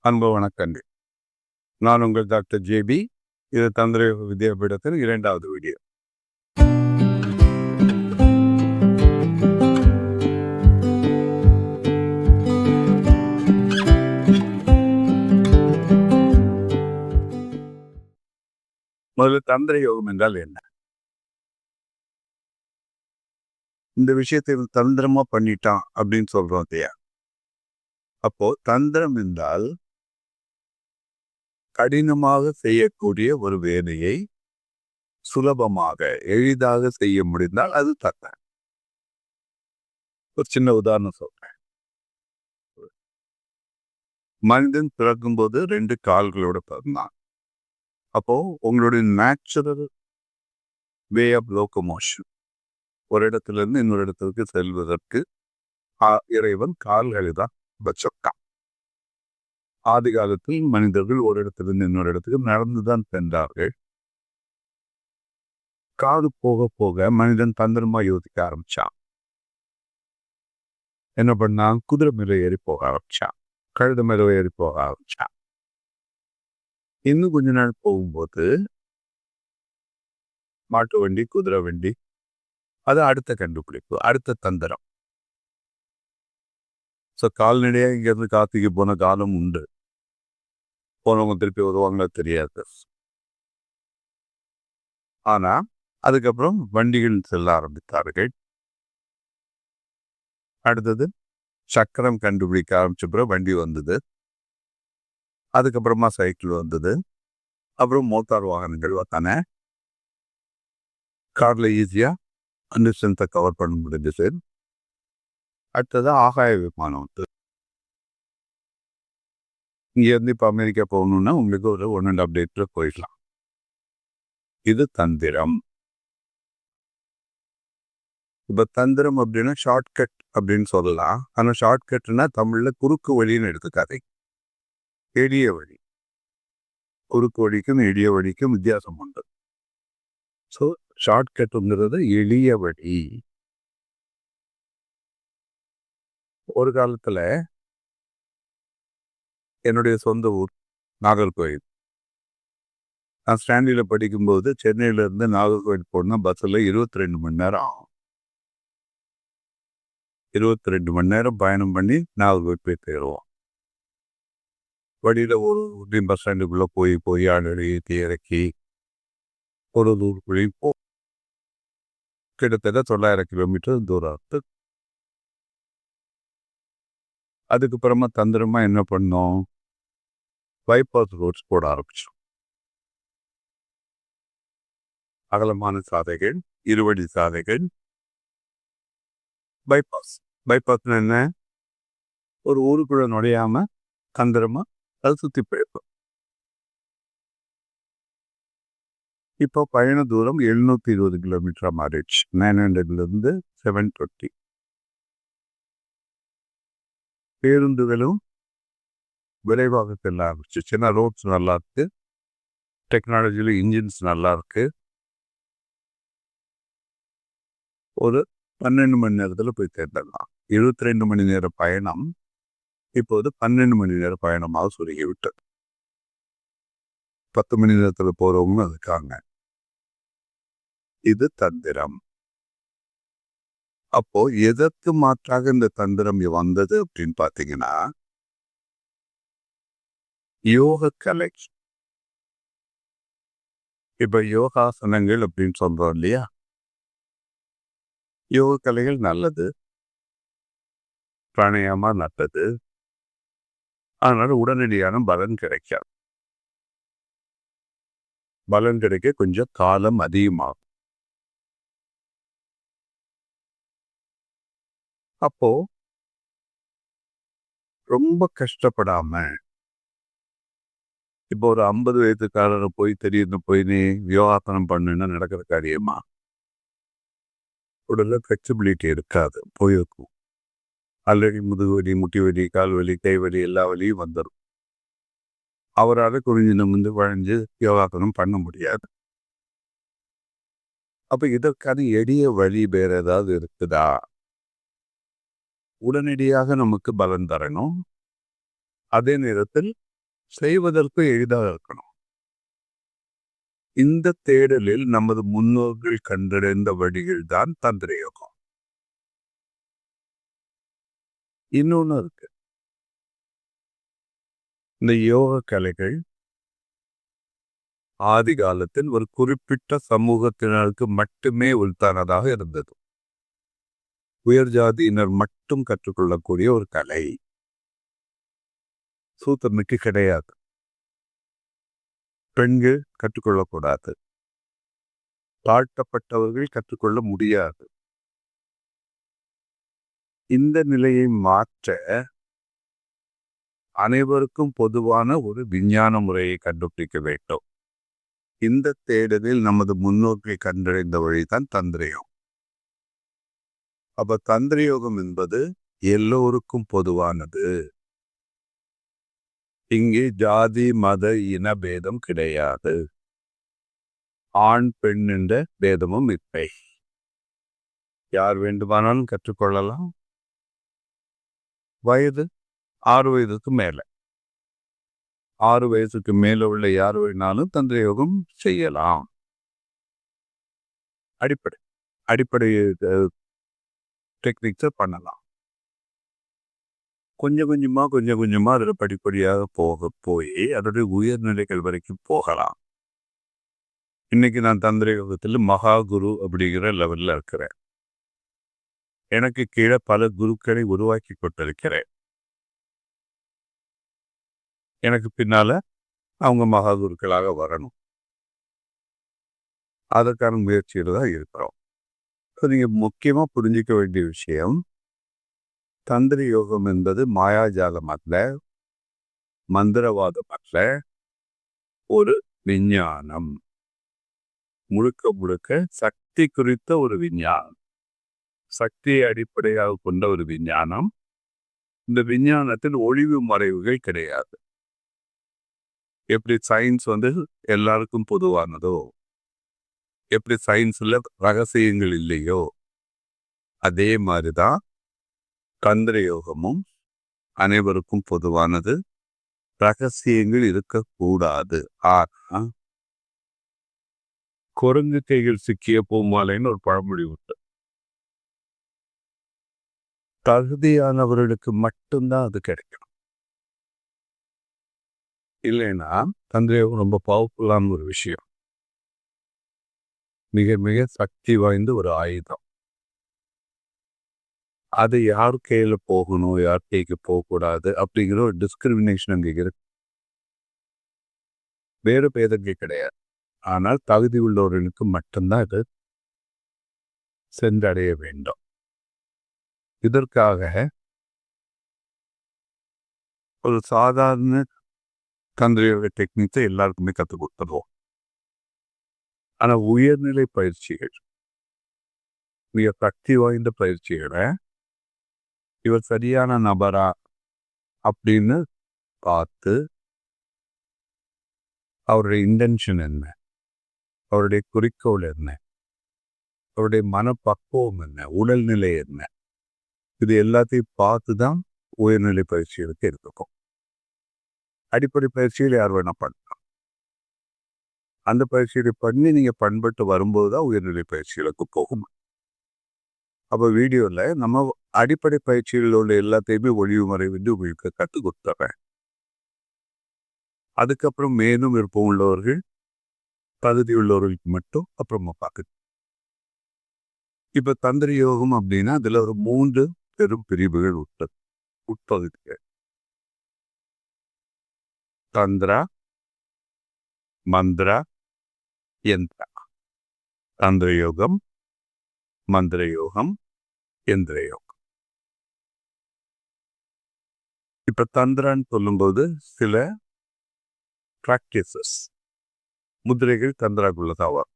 அன்பு வணக்கங்கள். நான் உங்கள் டாக்டர் ஜேபி. இது தந்திர வித்யாபீடத்தின் 2வது வீடியோ. முதல்ல தந்திர யோகம் என்றால் என்ன? இந்த விஷயத்தை தந்திரமா பண்ணிட்டான் அப்படின்னு சொல்றோம் இல்லையா? அப்போ தந்திரம் என்றால் கடினமாக செய்யக்கூடிய ஒரு வேலையை சுலபமாக, எளிதாக செய்ய முடிந்தால் அது தந்திரம். ஒரு சின்ன உதாரணம் சொல்றேன். மனிதன் பிறக்கும்போது 2 கால்களோட பிறந்தான். அப்போ உங்களுடைய நேச்சுரல் வே ஆஃப் லோகோமோஷன், ஒரு இடத்திலிருந்து இன்னொரு இடத்திற்கு செல்வதற்கு இறைவன் கால்களை தான் வச்சிருக்கான். ஆதி காலத்தில் மனிதர்கள் ஒரு இடத்திலிருந்து இன்னொரு இடத்துக்கு நடந்துதான் சென்றார்கள். காது போக போக மனிதன் தந்திரமா யோசிக்க ஆரம்பிச்சான். என்ன பண்ணான்? குதிரை மேல ஏறி போக ஆரம்பிச்சான். கழுத மேல ஏறி போக ஆரம்பிச்சான். இன்னும் கொஞ்ச நாள் போகும்போது மாட்டு வண்டி, குதிரை வண்டி, அது அடுத்த கண்டுபிடிப்பு, அடுத்த தந்திரம். கால்நடையா இங்கிருந்து கார்த்திகை போன காலம் உண்டு. போனவங்க திருப்பி வருவாங்களோ தெரியாது. ஆனா அதுக்கப்புறம் வண்டிகள் செல்ல ஆரம்பித்தார்கள். அடுத்தது சக்கரம் கண்டுபிடிக்க ஆரம்பிச்ச பிறகு வண்டி வந்தது. அதுக்கப்புறமா சைக்கிள் வந்தது. அப்புறம் மோட்டார் வாகனங்கள் வந்தான. கார்ல ஈஸியா டிஸ்டன்ஸை கவர் பண்ண முடிஞ்சது. அடுத்தது ஆகாய விமானம் வந்து இங்கேருந்து இப்போ அமெரிக்கா போகணும்னா உங்களுக்கு ஒரு 1.5 டேட்ல போயிடலாம். இது தந்திரம். இப்போ தந்திரம் அப்படின்னா ஷார்ட்கட் அப்படின்னு சொல்லலாம். ஆனால் ஷார்ட்கட்னா தமிழ்ல குறுக்கு வழின்னு எடுத்துக்காதே. எளிய வழி. குறுக்கு வழிக்கும் எளிய வழிக்கும் வித்தியாசம் உண்டு. ஸோ ஷார்ட்கட்டுங்கிறது எளிய வழி. ஒரு காலத்துல என்னுடைய சொந்த ஊர் நாகர்கோவில். நான் ஸ்டாண்டில் படிக்கும்போது சென்னையில இருந்து நாகர்கோவில் போனா பஸ்ஸில் 22 மணி நேரம் ஆகும். 22 மணி நேரம் பயணம் பண்ணி நாகர்கோவில் போய் சேருவோம். வழியில் ஒரு பஸ் ஸ்டாண்டுக்குள்ளே போய் ஆளடி ஏற்றி இறக்கி ஒரு ஊருக்குள்ளேயும் கிட்டத்தட்ட 900 கிலோமீட்டர் தூரம் இருக்கு. அதுக்கப்புறமா தந்திரமா என்ன பண்ணோம்? பைபாஸ் ரோட்ஸ் போட ஆரம்பிச்சோம். அகலமான சாலைகள், இருவழி சாலைகள், பைபாஸ். பைபாஸ்னா என்ன? ஒரு ஊருக்குள்ள நுழையாம தந்திரமா அது சுற்றி போயிருக்கும். இப்போ பயண தூரம் 720 கிலோமீட்டரா மாறிடுச்சு. 900லேருந்து 720. பேருந்துகளும் விரைவாக செல்ல ஆரம்பிச்சு. சின்ன ரோட்ஸ் நல்லா இருக்கு. டெக்னாலஜியில் இன்ஜின்ஸ் நல்லா இருக்கு. ஒரு 12 மணி நேரத்தில் போய் சேர்ந்துடலாம். 22 மணி நேர பயணம் இப்போது 12 மணி நேர பயணமாக சுருங்கி விட்டது. 10 மணி நேரத்தில் போறவங்களும் இருக்காங்க. இது தந்திரம். அப்போ எதற்கு மாற்றாக இந்த தந்திரம் வந்தது அப்படின்னு பார்த்தீங்கன்னா, யோக கலை. இப்ப யோகாசனங்கள் அப்படின்னு சொல்றோம் இல்லையா? யோக கலைகள் நல்லது, பிராணாயாமா நல்லது. அதனால உடனடியான பலன் கிடைக்காது. பலன் கிடைக்க கொஞ்சம் காலம் அதிகமாகும். அப்போ ரொம்ப கஷ்டப்படாம, இப்போ ஒரு 50 வயதுக்காரரை போய் திடீர்னு போய் நீ யோகாசனம் பண்ணுன்னா நடக்கிற காரியமா? உடல்ல ஃபிளெக்சிபிலிட்டி இருக்காது, போயிருக்கும். ஆல்ரெடி முதுகு வலி, முட்டி வலி, கால் வலி, கை வலி, எல்லா வலியும் வந்துடும். அவரால் குறிஞ்சு நிமிர்ந்து வளைஞ்சு யோகாசனம் பண்ண முடியாது. அப்ப இதற்கான எளிய வழி வேற ஏதாவது இருக்குதா? உடனடியாக நமக்கு பலன் தரணும். அதே நேரத்தில் செய்வதற்கு எளிதாக இருக்கணும். இந்த தேடலில் நமது முன்னோர்கள் கண்டடைந்த வழிகள் தான் தந்திர யோகம். இன்னொன்னு இருக்கு. இந்த யோக கலைகள் ஆதி காலத்தில் ஒரு குறிப்பிட்ட சமூகத்தினருக்கு மட்டுமே உள்தானதாக இருந்தது. உயர் ஜாதியினர் மட்டும் கற்றுக்கொள்ளக்கூடிய ஒரு கலை. சூத்திரனுக்கு கிடையாது. பெண்கள் கற்றுக்கொள்ளக்கூடாது. தாழ்த்தப்பட்டவர்கள் கற்றுக்கொள்ள முடியாது. இந்த நிலையை மாற்ற அனைவருக்கும் பொதுவான ஒரு விஞ்ஞான முறையை கண்டுபிடிக்க வேண்டும். இந்த தேடலில் நமது முன்னோர்கள் கண்டடைந்த வழிதான் தந்திரயோகம். அப்ப தந்திரயோகம் என்பது எல்லோருக்கும் பொதுவானது. இங்கே ஜாதி மத இன பேதம் கிடையாது. ஆண் பெண் என்ற பேதமும் இல்லை. யார் வேண்டுமானாலும் கற்றுக்கொள்ளலாம். வயது 6 வயதுக்கு மேல 6 வயசுக்கு மேல உள்ள யார் வேணாலும் தந்திரயோகம் செய்யலாம். அடிப்படை டெக்னிக்ஸை பண்ணலாம். கொஞ்சம் கொஞ்சமா அதில் படிப்படியாக போய் அதோடைய உயர்நிலைகள் வரைக்கும் போகலாம். இன்னைக்கு நான் தந்திரயோகத்தில் மகா குரு அப்படிங்கிற லெவல்ல இருக்கிறேன். எனக்கு கீழே பல குருக்களை உருவாக்கி கொண்டிருக்கிறேன். எனக்கு பின்னால அவங்க மகா குருக்களாக வரணும். அதற்கான முயற்சியில் தான் இருக்கிறோம். நீங்க முக்கியமா புரிஞ்சிக்க வேண்டிய விஷயம், தந்திர யோகம் என்பது மாயாஜாலம் அல்ல, மந்திரவாதம் அல்ல, ஒரு விஞ்ஞானம். முழுக்க சக்தி குறித்த ஒரு விஞ்ஞானம். சக்தியை அடிப்படையாக கொண்ட ஒரு விஞ்ஞானம். இந்த விஞ்ஞானத்தில் ஒளிவு மறைவுகள் கிடையாது. எப்படி சயின்ஸ் எல்லாருக்கும் பொதுவானதோ, எப்படி சயின்ஸ்ல ரகசியங்கள் இல்லையோ, அதே மாதிரிதான் தந்திர யோகமும் அனைவருக்கும் பொதுவானது. ரகசியங்கள் இருக்கக்கூடாது. ஆனா குரங்கு கைகள் சிக்கிய பூமாலைன்னு ஒரு பழமொழி உண்டு. தகுதியானவர்களுக்கு மட்டும்தான் அது கிடைக்கும். இல்லைன்னா தந்திர யோகம் ரொம்ப பவர்ஃபுல்லான ஒரு விஷயம். மிக சக்தி வாய்ந்த ஒரு ஆயுதம். அது யார் கையில போகணும், யார் கைக்கு போகக்கூடாது அப்படிங்கிற ஒரு டிஸ்கிரிமினேஷன் அங்கே இருக்கு. வேறு பேதங்கள் கிடையாது. ஆனால் தகுதி உள்ளவர்களுக்கு மட்டும்தான் இது சென்றடைய வேண்டும். இதற்காக ஒரு சாதாரண தந்திர டெக்னிக்ஸை எல்லாருக்குமே கற்றுக் கொடுத்துருவோம். ஆனா உயர்நிலை பயிற்சிகள், மிக சக்தி வாய்ந்த பயிற்சிகளை இவர் சரியான நபரா அப்படின்னு பார்த்து, அவருடைய இன்டென்ஷன் என்ன, அவருடைய குறிக்கோள் என்ன, அவருடைய மனப்பக்குவம் என்ன, உடல்நிலை என்ன, இது எல்லாத்தையும் பார்த்து தான் உயர்நிலை பயிற்சிகளுக்கு எடுத்துக்கும். அடிப்படை பயிற்சிகள் யார் வேணா பண்ணலாம். அந்த பயிற்சிகளை பண்ணி நீங்க பண்பட்டு வரும்போது தான் உயர்நிலை பயிற்சிகளுக்கு போகும். அப்போ வீடியோவில் நம்ம அடிப்படை பயிற்சிகளில் உள்ள எல்லாத்தையுமே ஒளிவு மறைவின்றி உங்களுக்கு கற்றுக் கொடுத்துறேன். அதுக்கப்புறம் மேலும் விருப்பம் உள்ளவர்கள், தகுதி உள்ளவர்களுக்கு மட்டும் அப்புறமா பார்க்குது. இப்போ தந்திர யோகம் அப்படின்னா அதில் ஒரு 3 பெரும் பிரிவுகள் உட்பகுதிகள். தந்திரா, மந்திரா, யந்திரா. தந்திர யோகம், மந்திர யோகம், யந்திர யோகம். இப்ப தந்திரான்னு சொல்லும்போது சில பிராக்டிசஸ், முதிரைகள் தந்திராக்குள்ளதான் வரும்.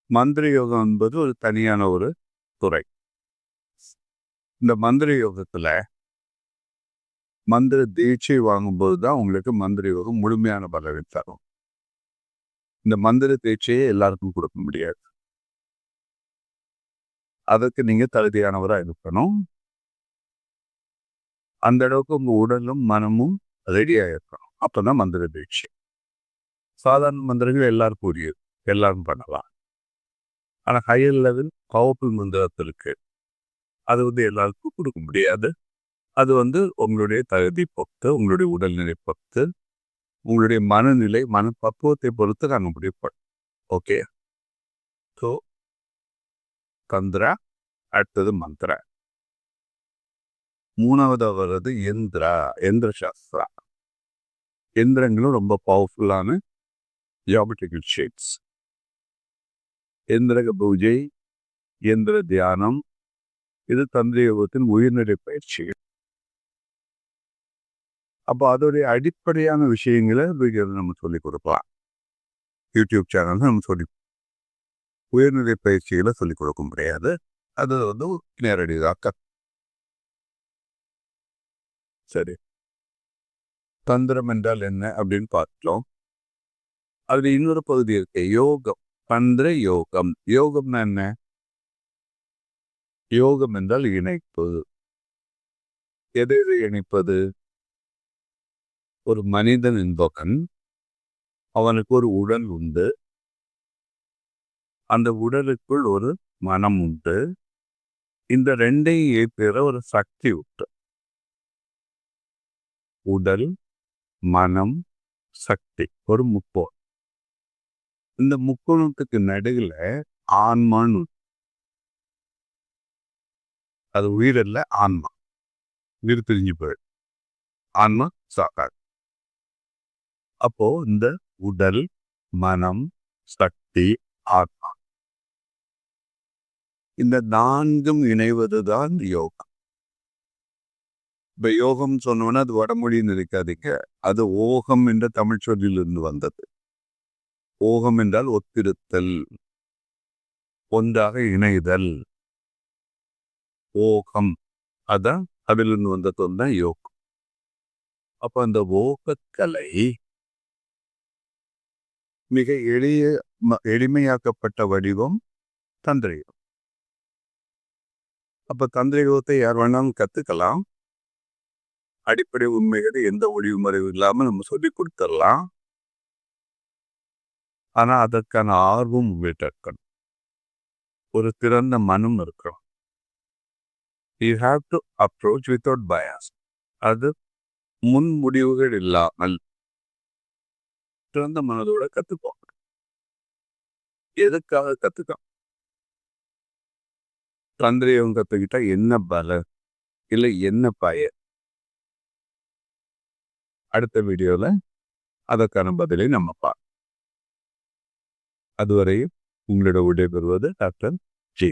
மந்திர யோகம் என்பது ஒரு தனியான ஒரு துறை. இந்த மந்திர யோகத்துல மந்திர தீட்சை வாங்கும்போது தான் உங்களுக்கு மந்திர யோகம் முழுமையான பலனை தரும். இந்த மந்திர தீட்சையை எல்லாருக்கும் கொடுக்க முடியாது. அதற்கு நீங்க தகுதியானவராக இருக்கணும். அந்த அளவுக்கு உங்க உடலும் மனமும் ரெடியாக இருக்கணும். அப்போ தான் மந்திர பயிற்சி. சாதாரண மந்திரங்கள் எல்லாருக்கும் உரியது, எல்லாரும் பண்ணலாம். ஆனால் ஹையர் லெவல் பவர்ஃபுல் மந்திரத்திற்கு அது எல்லாருக்கும் கொடுக்க முடியாது. அது உங்களுடைய தகுதி பொறுத்து, உங்களுடைய உடல்நிலை பொறுத்து, உங்களுடைய மனநிலை, மனப்பக்குவத்தை பொறுத்து நாங்கள் முடிவு பண்ணோம். ஓகே, ஸோ தந்திரா, அடுத்தது மந்திரா. மூணாவதாக வர்றது எந்திர சாஸ்திரா. எந்திரங்களும் ரொம்ப பவர்ஃபுல்லான ஜியாமெட்ரிக்கல் ஷேப்ஸ். எந்திரக பூஜை, எந்திர தியானம், இது தந்திர யோகத்தின் உயர்நிலை பயிற்சிகள். அப்போ அதோடைய அடிப்படையான விஷயங்களை நம்ம சொல்லிக் கொடுக்கலாம். யூடியூப் சேனல் நம்ம உயர்நிலை பயிற்சிகளை சொல்லிக் கொடுக்க முடியாது. அது நேரடியாக. சரி, தந்திரம் என்றால் என்ன அப்படின்னு பார்த்தோம். அதுல இன்னொரு பகுதி இருக்கு, யோகம். தந்திர யோகம். யோகம்னா என்ன? யோகம் என்றால் இணைப்பு. எதை இணைப்பது? ஒரு மனிதன் என்பவன், அவனுக்கு ஒரு உடல் உண்டு, அந்த உடலுக்குள் ஒரு மனம் உண்டு, இந்த ரெண்டையும் ஏற்பெற ஒரு சக்தி உண்டு. உடல், மனம், சக்தி, ஒரு முக்கோணம். இந்த முக்கோணத்துக்கு நடுவில் ஆன்மான்னு, அது உயிரல்ல, ஆன்மா. உயிர் பிரிஞ்சு போயிடு, ஆன்மா சாக்காது. அப்போ இந்த உடல், மனம், சக்தி, ஆத்மா, இந்த நான்கும் இணைவதுதான் யோகம். இப்ப யோகம் சொன்னோன்னா அது வடமொழின்னு நினைக்காதீங்க. அது ஓகம் என்ற தமிழ் சொல்லிலிருந்து வந்தது. ஓகம் என்றால் ஒத்திருத்தல், ஒன்றாக இணைதல். ஓகம், அதான் அதிலிருந்து வந்த சொல் தான் யோகம். அப்ப அந்த ஓகக்கலை மிக எளிமையாக்கப்பட்ட வடிவம் தந்திரயோகம். அப்ப தந்திரயோகத்தை யார் வேணாலும் கத்துக்கலாம். அடிப்படை உண்மைகளை எந்த ஒளிவு மறைவு இல்லாம நம்ம சொல்லி கொடுத்துடலாம். ஆனா அதற்கான ஆர்வம் உங்கள்கிட்ட இருக்கணும், ஒரு திறந்த மனம் இருக்கணும். You have to approach without bias. அது முன் முடிவுகள் இல்லாமல் திறந்த மனதோட கத்துப்போம். எதுக்காக கத்துக்கலாம்? தந்திரயோகம் கத்துக்கிட்டா என்ன பலன், இல்லை என்ன பயன்? அடுத்த வீடியோல அதற்கான பதிலை நம்ம பார்ப்போம். அதுவரை உங்களோட விடைபெறுவது டாக்டர் ஜே.